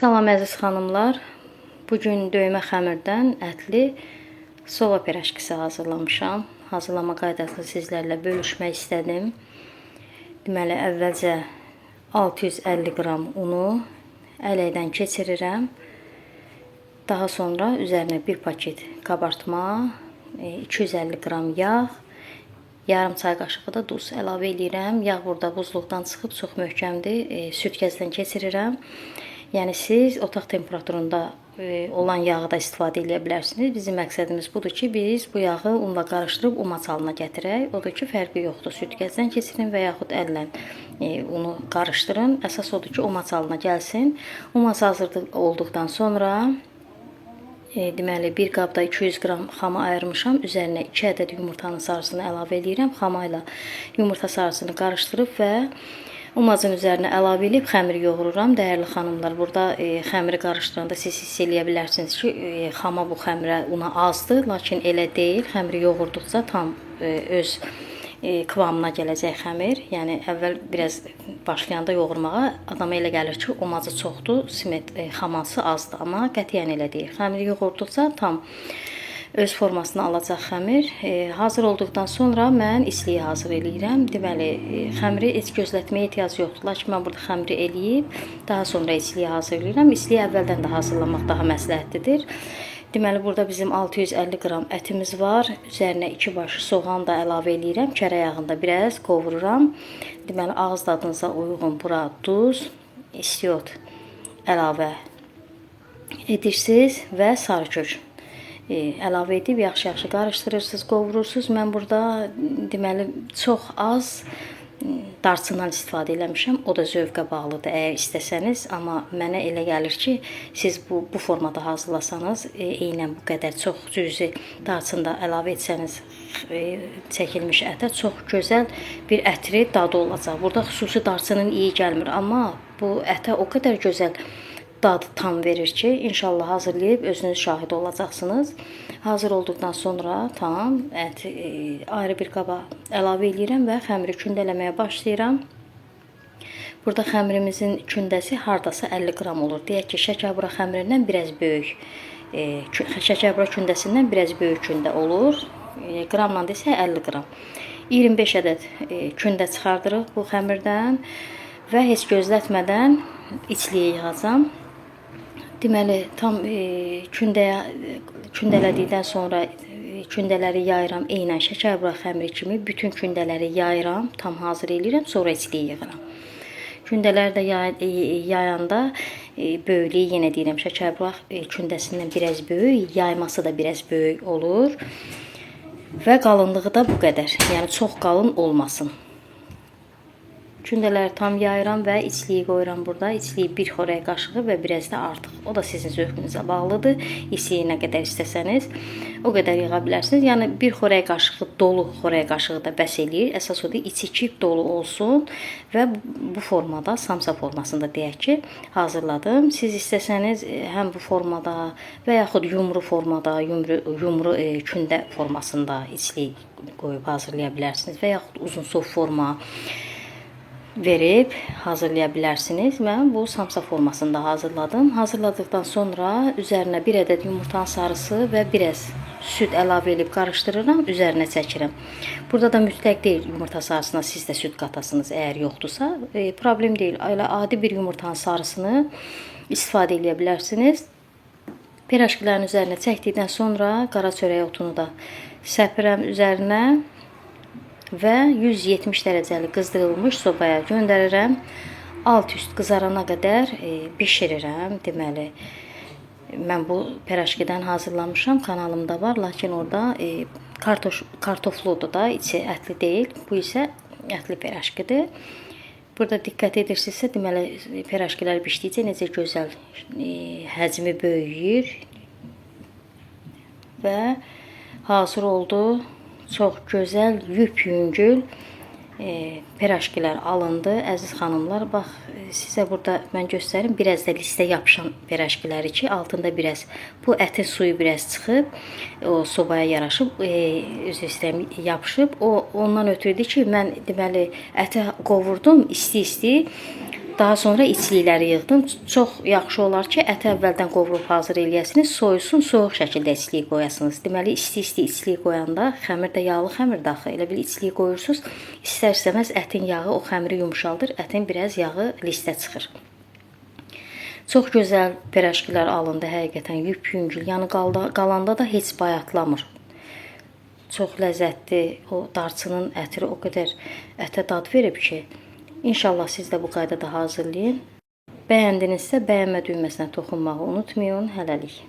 Salam əziz xanımlar. Bugün döymə xəmirdən ətli sova piraşkisi hazırlamışam. Hazırlama qaydasını sizlərlə bölüşmək istədim. Deməli, əvvəlcə 650 qram unu ələkdən keçirirəm. Daha sonra üzərinə bir paket qabartma, 250 qram yağ, yarım çay qaşığı da duz əlavə edirəm. Yağ burada buzluqdan çıxıb çox möhkəmdir. Sütkəzdən keçirirəm. Yəni siz otaq temperaturunda olan yağı da istifadə edə bilərsiniz. Bizim məqsədimiz budur ki, biz bu yağı unla qarışdırıb umaç halına gətirək. Odur ki, fərqi yoxdur. Sütkəzdən keçirin və yaxud əllə unu qarışdırın. Əsas odur ki, umaç halına gəlsin. Umaç hazır olduqdan sonra deməli bir qabda 200 qram xama ayırmışam. Üzərinə 2 ədəd yumurtanın sarısını əlavə edirəm. Xama ilə yumurta sarısını qarışdırıb və umacın üzərinə əlavə edib xəmiri yoğururam. Dəyərli xanımlar, burada xəmiri qarışdıranda siz hiss eləyə bilərsiniz ki, xama bu xəmirə una azdır, lakin elə deyil. Xəmiri yoğurduqca tam öz kıvamına gələcək xəmir. Yəni əvvəl biraz başlayanda yoğurmağa adama elə gəlir ki, umacı çoxdur, xaması azdır, amma qətiyyən elə deyil. Xəmiri yoğurduqca tam öz formasını alacaq xəmir. Hazır olduqdan sonra mən isliyi hazır eləyirəm. Deməli, xəmiri heç gözlətməyə ehtiyac yoxdur. Lakin mən burada xəmiri eləyib, daha sonra isliyi hazırlayıram. İsliyi əvvəldən də hazırlamaq daha məsləhətlidir. Deməli, burada bizim 650 qram ətimiz var. Üzərinə 2 baş soğan da əlavə eləyirəm. Kərə yağında biraz qovururam. Deməli, ağız dadınıza uyğun bura duz, istiot əlavə edirsiniz və sarı kök əlavə edib yaxşı-yaxşı qarışdırırsınız, qovurursunuz. Mən burada deməli çox az darçından istifadə eləmişəm. O da zövqə bağlıdır əgər istəsəniz, amma mənə elə gəlir ki, siz bu formada hazırlasanız, eynən bu qədər çox cüzi darçın da əlavə etsəniz çəkilmiş ətə çox gözəl bir ətri dadı olacaq. Burada xüsusi darçının iyi gəlmir, amma bu ətə o qədər gözəl dadı tam verir ki, inşallah hazırlayıb özünüz şahid olacaqsınız. Hazır olduqdan sonra tam əti ayrı bir qaba əlavə edirəm və xəmiri kündələməyə başlayıram. Burada xəmirimizin kündəsi hardasa 50 qram olur. Deyək ki, şəkərbura xəmirindən biraz böyük, şəkərbura kündəsindən biraz böyük kündə olur. Qramla desə 50 qram. 25 ədəd kündə çıxardırıq bu xəmirdən və heç gözlətmədən içliyə yığacam. Deməli, tam kündələdikdən sonra kündələri yayıram. Eynən şəkərbura xəmiri kimi bütün kündələri yayıram, tam hazır eləyirəm, sonra içliyə yığıram. Kündələri də yayanda böyüklüyü yenə deyirəm, şəkərbura kündəsindən biraz böyük, yayması da biraz böyük olur və qalınlığı da bu qədər. Yəni çox qalın olmasın. Kündələri tam yayıram və içliyi qoyuram burada. İçliyi bir xörək qaşığı və biraz da artıq. O da sizin zövqünüzə bağlıdır. İçliyi nə qədər istəsəniz o qədər yığa bilərsiniz. Yəni bir xörək qaşığı dolu xörək qaşığı da bəs eləyir. Əsas odur içi kip dolu olsun və bu formada, samsa formasında deyək ki, hazırladım. Siz istəsəniz həm bu formada və yaxud yumru formada, yumru kündə formasında içliyi qoyub hazırlaya bilərsiniz və yaxud uzun sov forma verib hazırlaya bilərsiniz. Mən bu samsa formasında hazırladım. Hazırladıqdan sonra üzərinə bir ədəd yumurtanın sarısı və biraz süd əlavə edib qarışdırıram, üzərinə çəkirəm. Burada da mütləq deyil yumurta sarısına siz də süd qatasınız, əgər yoxdursa problem deyil. Elə adi bir yumurtanın sarısını istifadə edə bilərsiniz. Piraşkilərin üzərinə çəkdikdən sonra qara çörək otunu da səpirəm üzərinə və 170 dərəcəli qızdırılmış sobaya göndərirəm. Alt-üst qızarana qədər bişirirəm. Deməli, mən bu piraşkidən hazırlamışam, kanalımda var, lakin orada kartofludur da, içi ətli deyil. Bu isə ətli piraşkidir. Burada diqqət edirsinizsə, deməli, piraşkilər bişdikcə necə gözəl həcmi böyüyür və hazır oldu. Çox gözəl, yüngül piraşkilər alındı. Əziz xanımlar, bax, sizə burada mən göstərim. Biraz da listə yapışan piraşkiləri ki, altında biraz bu ətin suyu biraz çıxıb, o sobaya yaraşıb, üzr istəyirəm, yapışıb. O ondan ötürüdür ki, mən deməli əti qovurdum isti-isti. Daha sonra içlikləri yığdım. Çox yaxşı olar ki, əti əvvəldən qovurub hazır eləyəsiniz, soyusun, soyuq şəkildə içliyi qoyasınız. Deməli, isti-isti içliyi qoyanda xəmir də yağlı xəmir daxı. Elə bil içliyi qoyursunuz, istər-istəməz ətin yağı o xəmiri yumşaldır, ətin biraz yağı listə çıxır. Çox gözəl pirajkilər alındı, həqiqətən yüngül, yəni qalanda da heç bayatlamır. Çox ləzzətli, o darçının ətri o qədər ətə dad verib ki, İnşallah siz də bu qaydada hazırlayın. Bəyəndinizsə bəyənmə düyməsinə toxunmağı unutmayın. Hələlik.